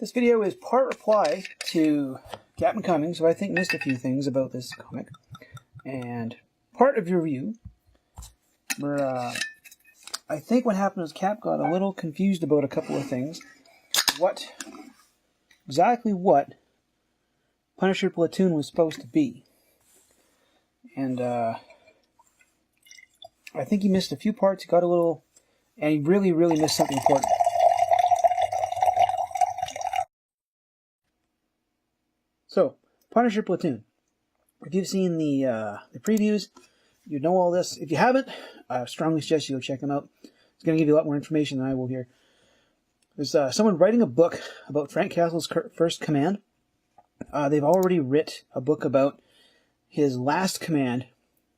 This video is part reply to Captain Cummings, who I think missed a few things about this comic, and part of your review, where I think what happened was Cap got a little confused about a couple of things. Exactly what Punisher Platoon was supposed to be. And I think he missed a few parts, he got a little, and he really missed something important. So, Punisher Platoon. If you've seen the previews, you know all this. If you haven't, I strongly suggest you go check them out. It's going to give you a lot more information than I will here. There's someone writing a book about Frank Castle's first command. They've already writ a book about his last command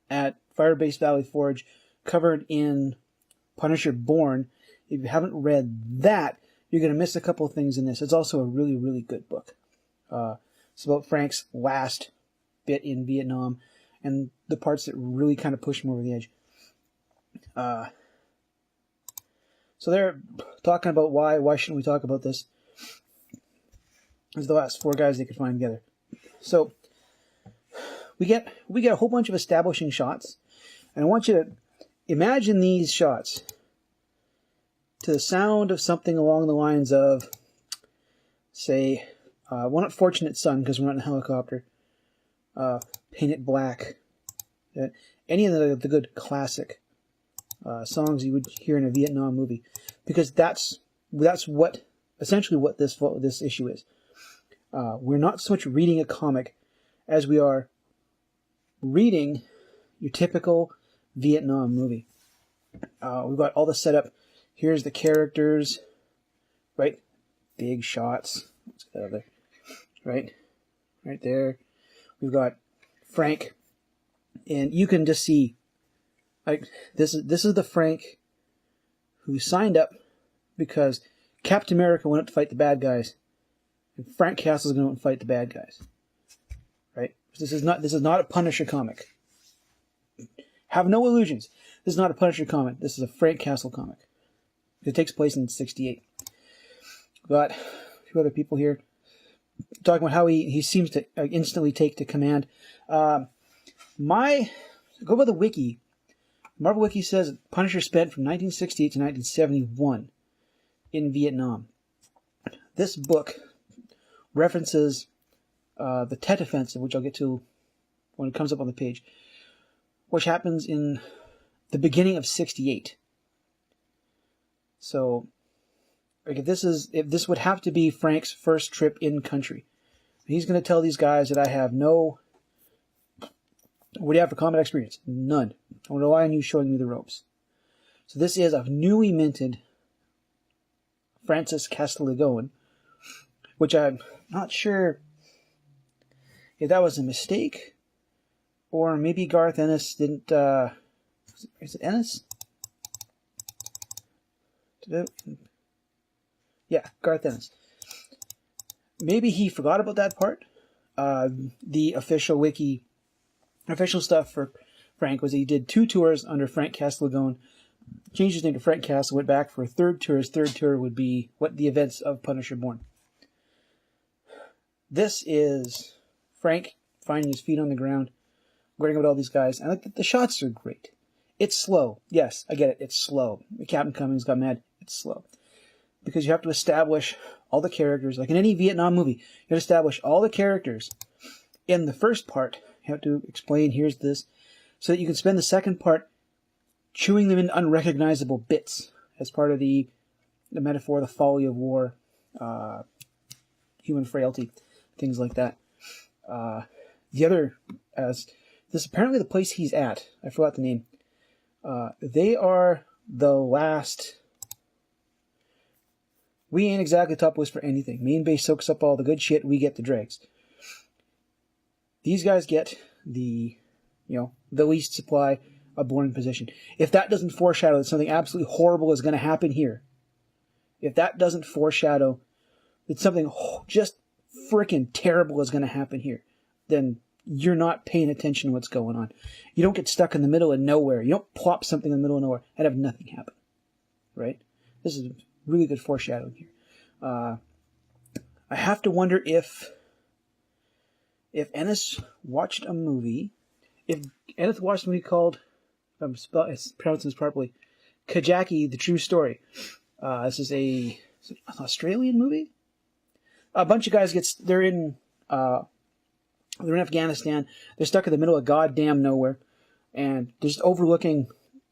at Firebase Valley Forge, covered in Punisher Born. If you haven't read that, you're going to miss a couple of things in this. It's also a really good book. It's about Frank's last bit in Vietnam and the parts that really kind of push him over the edge. So they're talking about why shouldn't we talk about this? It's the last four guys they could find together. So we get a whole bunch of establishing shots, and I want you to imagine these shots to the sound of something along the lines of, say, One Unfortunate Son, because we're not in a helicopter, Paint It Black, any of the good classic songs you would hear in a Vietnam movie, because that's essentially what this issue is. We're not so much reading a comic as we are reading your typical Vietnam movie. We've got all the setup. Here's the characters, right? Big shots. Let's get out of there. Right there. We've got Frank, and you can just see, like, this is the Frank who signed up because Captain America went up to fight the bad guys, and Frank Castle's going to fight the bad guys. Right? This is not a Punisher comic. Have no illusions. This is not a Punisher comic. This is a Frank Castle comic. It takes place in '68. Got a few other people here talking about how he seems to instantly take to command. Go by the wiki. Marvel Wiki says Punisher spent from 1968 to 1971 in Vietnam. This book references the Tet Offensive, which I'll get to when it comes up on the page, which happens in the beginning of '68. So, like, if this would have to be Frank's first trip in country, he's going to tell these guys that I have no. What do you have for combat experience? None. I want to rely on you showing me the ropes. So this is a newly minted Francis Castiglione, which I'm not sure if that was a mistake, or maybe Garth Ennis didn't. Is it Ennis? Yeah, Garth Ennis. Maybe he forgot about that part. The official stuff for Frank was he did 2 tours under Frank Castiglione, changed his name to Frank Castle, went back for a third tour. His third tour would be the events of Punisher Born. This is Frank finding his feet on the ground, worrying about all these guys. And like the shots are great. It's slow. Yes, I get it. It's slow. Captain Cummings got mad. It's slow. Because you have to establish all the characters. Like in any Vietnam movie, you have to establish all the characters in the first part. You have to explain, here's this, so that you can spend the second part chewing them into unrecognizable bits as part of the metaphor, the folly of war, human frailty, things like that. The other, as this is apparently the place he's at. I forgot the name. They are the last. We ain't exactly top list for anything. Main base soaks up all the good shit. We get the dregs. These guys get the least supply of boarding position. If that doesn't foreshadow that something absolutely horrible is going to happen here, if that doesn't foreshadow that something just freaking terrible is going to happen here, then you're not paying attention to what's going on. You don't get stuck in the middle of nowhere. You don't plop something in the middle of nowhere and have nothing happen. Right? This is really good foreshadowing here. I have to wonder if Ennis watched a movie, if Ennis watched a movie called, if I'm pronouncing this properly, Kajaki, The True Story. This is an Australian movie. A bunch of guys they're in Afghanistan. They're stuck in the middle of goddamn nowhere, and they're just overlooking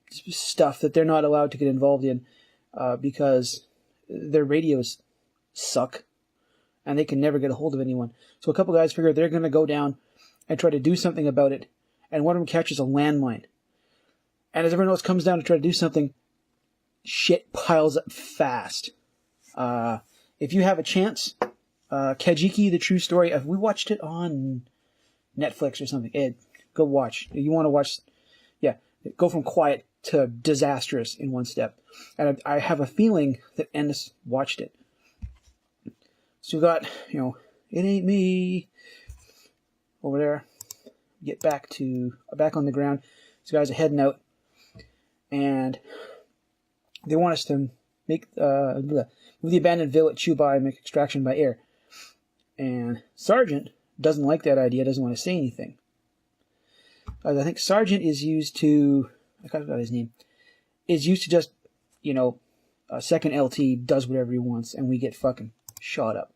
stuff that they're not allowed to get involved in because their radios suck, and they can never get a hold of anyone. So a couple guys figure they're going to go down and try to do something about it, and one of them catches a landmine. And as everyone else comes down to try to do something, shit piles up fast. If you have a chance, Kajiki, The True Story, we watched it on Netflix or something. Go watch. You want to watch, go from quiet to disastrous in one step. And I have a feeling that Ennis watched it. So we got, it ain't me over there. Get back on the ground. These guys are heading out, and they want us to move the abandoned village, chew by, make extraction by air. And Sergeant doesn't like that idea, doesn't want to say anything. I think Sergeant is used to, I forgot his name, is used to just, second LT does whatever he wants, and we get fucking shot up.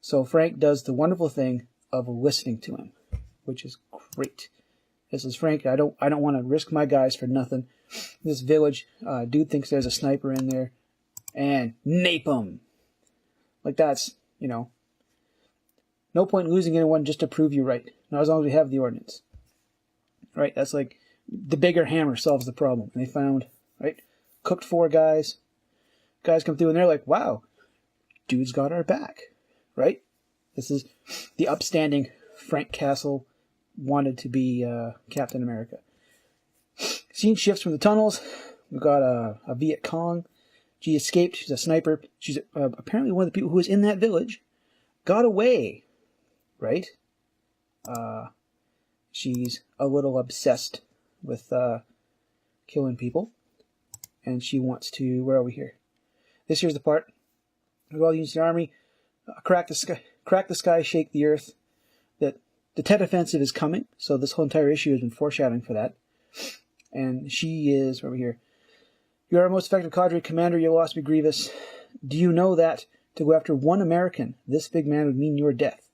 So Frank does the wonderful thing of listening to him, which is great. This is Frank. I don't want to risk my guys for nothing. This village, dude thinks there's a sniper in there, and nape him. Like that's, no point in losing anyone just to prove you right. Not as long as we have the ordnance. Right? That's like the bigger hammer solves the problem. And they found, right? Cooked 4 guys. Guys come through and they're like, wow, dude's got our back. Right? This is the upstanding Frank Castle wanted to be Captain America. Scene shifts from the tunnels. We've got a Viet Cong. She escaped. She's a sniper. She's apparently one of the people who was in that village. Got away. Right? She's a little obsessed with killing people. And she wants to... Where are we here? This here's the part. We've all used the army. Crack the sky, shake the earth. That the Tet Offensive is coming. So this whole entire issue has been foreshadowing for that. And she is... Where are we here? You are our most effective cadre commander. Your loss be grievous. Do you know that to go after one American, this big man would mean your death?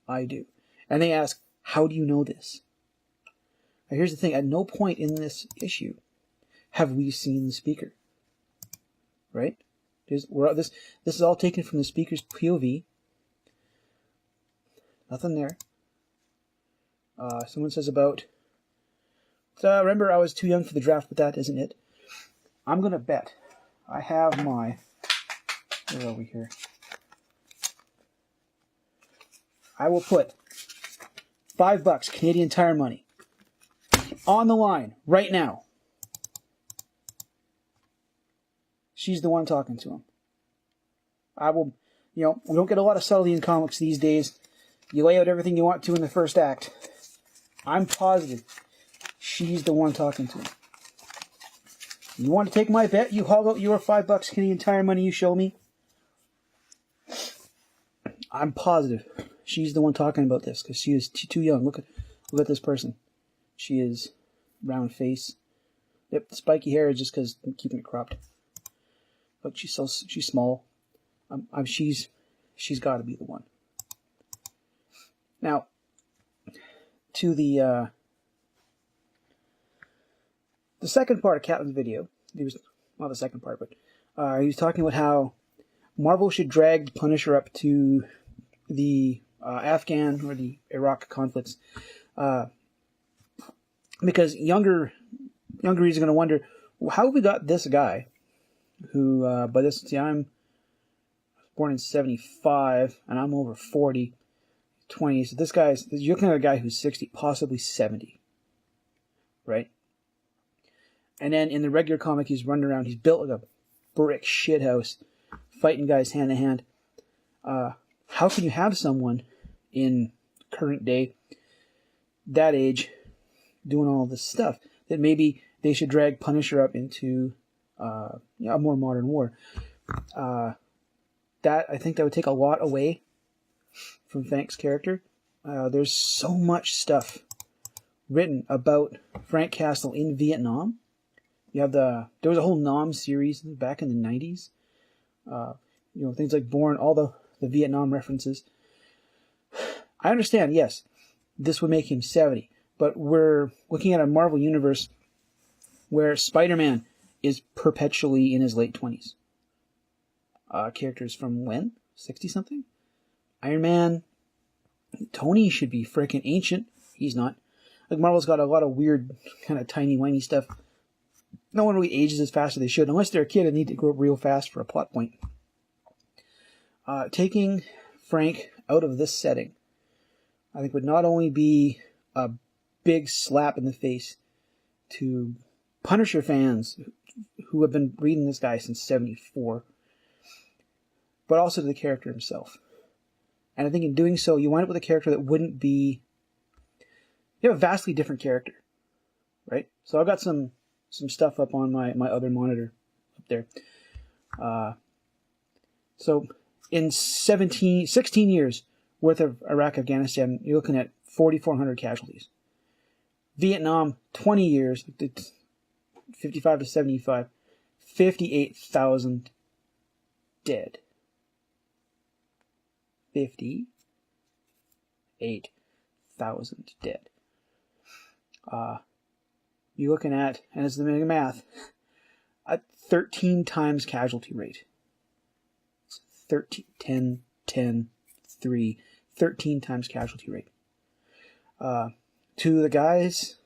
I do. And they ask, how do you know this? Now here's the thing. At no point in this issue have we seen the speaker. Right? This is all taken from the speaker's POV. Nothing there. Someone says about... remember, I was too young for the draft, but that isn't it. I'm going to bet. I have my... Where are we here? I will put $5 Canadian Tire money on the line right now. She's the one talking to him. I will, we don't get a lot of subtlety in comics these days. You lay out everything you want to in the first act. I'm positive she's the one talking to him. You want to take my bet? You haul out your $5 Canadian Tire money you show me. I'm positive she's the one talking about this because she's too young. Look at this person. She is round face. Yep, the spiky hair is just because I'm keeping it cropped. But she's small. She's got to be the one. Now, to the second part of Captain's video, he was not the second part, but he was talking about how Marvel should drag the Punisher up to the Afghan or the Iraq conflicts, because younger readers are going to wonder, well, how have we got this guy who, I'm born in 75 and I'm over 40, 20. So you're looking at a guy who's 60, possibly 70, right? And then in the regular comic, he's running around. He's built like a brick shithouse, fighting guys hand to hand. How can you have someone in current day, that age, doing all this stuff? That maybe they should drag Punisher up into a more modern war. I think that would take a lot away from Frank's character. There's so much stuff written about Frank Castle in Vietnam. You have there was a whole Nam series back in the 90s. Things like Born, all the Vietnam references. I understand, yes, this would make him 70, but we're looking at a Marvel universe where Spider-Man is perpetually in his late 20s. Characters from when? 60-something? Iron Man, Tony should be freaking ancient. He's not. Like, Marvel's got a lot of weird, kind of tiny-whiny stuff. No one really ages as fast as they should, unless they're a kid and need to grow up real fast for a plot point. Taking Frank out of this setting, I think, would not only be a big slap in the face to Punisher fans who have been reading this guy since 74, but also to the character himself. And I think in doing so, you wind up with a character that wouldn't be... You have a vastly different character, right? So I've got some stuff up on my other monitor up there. So in 16 years worth of Iraq, Afghanistan, you're looking at 4,400 casualties. Vietnam, 20 years, 55 to 75, 58,000 dead. 58,000 dead. You're looking at, and it's the math, a 13 times casualty rate. It's 13, 10, 10, 3, 13 times casualty rate. To the guys,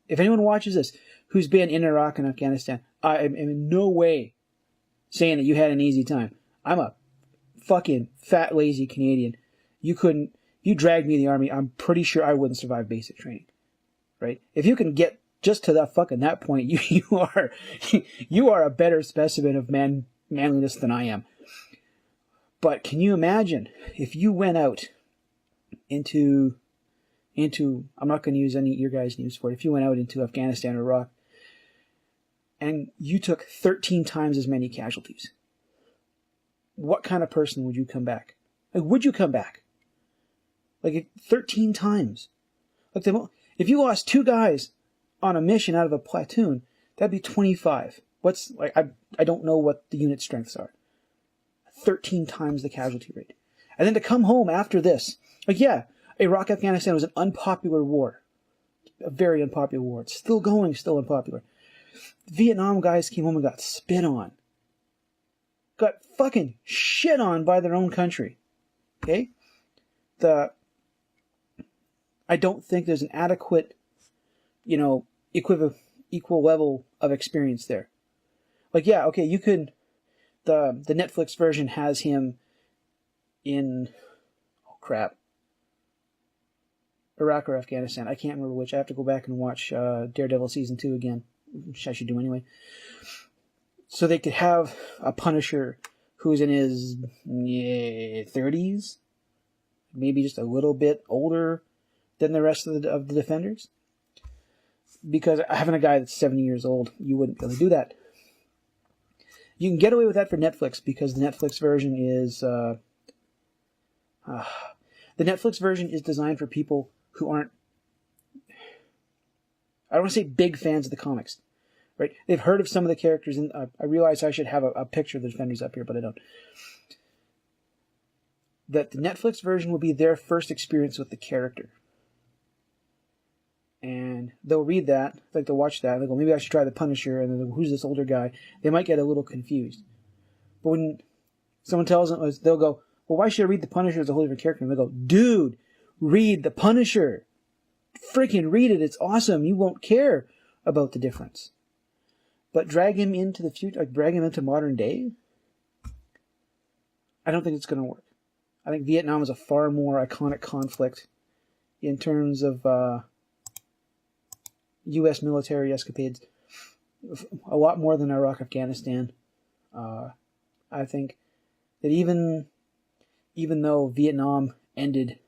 if anyone watches this who's been in Iraq and Afghanistan, I am in no way saying that you had an easy time. I'm a fucking fat, lazy Canadian. If you dragged me in the army, I'm pretty sure I wouldn't survive basic training. Right? If you can get just to that point, you are a better specimen of manliness than I am. But can you imagine if you went out into I'm not going to use any of your guys' names for it. If you went out into Afghanistan or Iraq and you took 13 times as many casualties, what kind of person would you come back? Like, would you come back? Like, 13 times. Like, if you lost 2 guys on a mission out of a platoon, that'd be 25. I don't know what the unit strengths are. 13 times the casualty rate. And then to come home after this, Iraq, Afghanistan was an unpopular war. A very unpopular war. It's still going, still unpopular. Vietnam guys came home and got spit on. Got fucking shit on by their own country. Okay? I don't think there's an adequate, equal level of experience there. You could... The Netflix version has him in... Iraq or Afghanistan. I can't remember which. I have to go back and watch Daredevil Season 2 again, which I should do anyway. So they could have a Punisher who's in his 30s, maybe just a little bit older than the rest of the Defenders. Because having a guy that's 70 years old, you wouldn't really do that. You can get away with that for Netflix because the Netflix version is... the Netflix version is designed for people who aren't... I don't want to say big fans of the comics. Right? They've heard of some of the characters, and I realize I should have a picture of the Defenders up here, but I don't. That the Netflix version will be their first experience with the character. And they'll read that, they'll watch that, they'll go, maybe I should try the Punisher, and then who's this older guy? They might get a little confused. But when someone tells them, they'll go, well, why should I read the Punisher as a whole different character? And they'll go, dude, read the Punisher. Freaking read it, it's awesome. You won't care about the difference. But drag him into the future, drag him into modern day, I don't think it's going to work. I think Vietnam is a far more iconic conflict in terms of U.S. military escapades. A lot more than Iraq, Afghanistan. I think that even though Vietnam ended,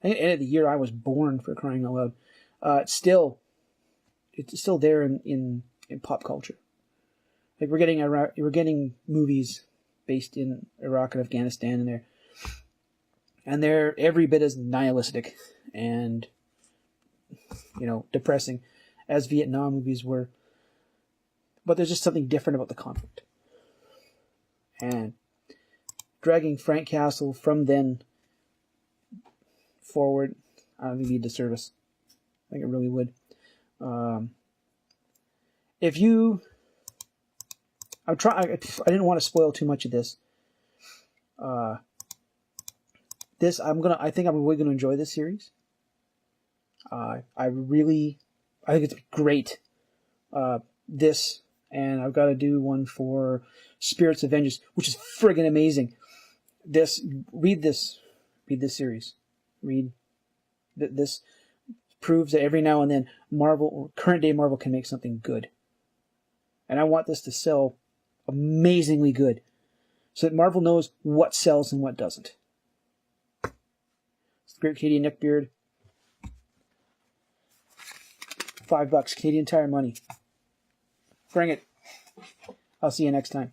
I think it ended the year I was born, for crying out loud, it's still there in pop culture. Like we're getting movies based in Iraq and Afghanistan, and And they're every bit as nihilistic and, depressing as Vietnam movies were. But there's just something different about the conflict. And dragging Frank Castle from then forward, I don't think it'd be a disservice. I think it really would. I didn't want to spoil too much of this. I think I'm really gonna enjoy this series. I think it's great. This, and I've got to do one for Spirits of Vengeance, which is friggin' amazing. Read this series. This proves that every now and then current day Marvel can make something good. And I want this to sell amazingly good, so that Marvel knows what sells and what doesn't. It's the Great Canadian Neckbeard. $5 Canadian Tire money. Bring it. I'll see you next time.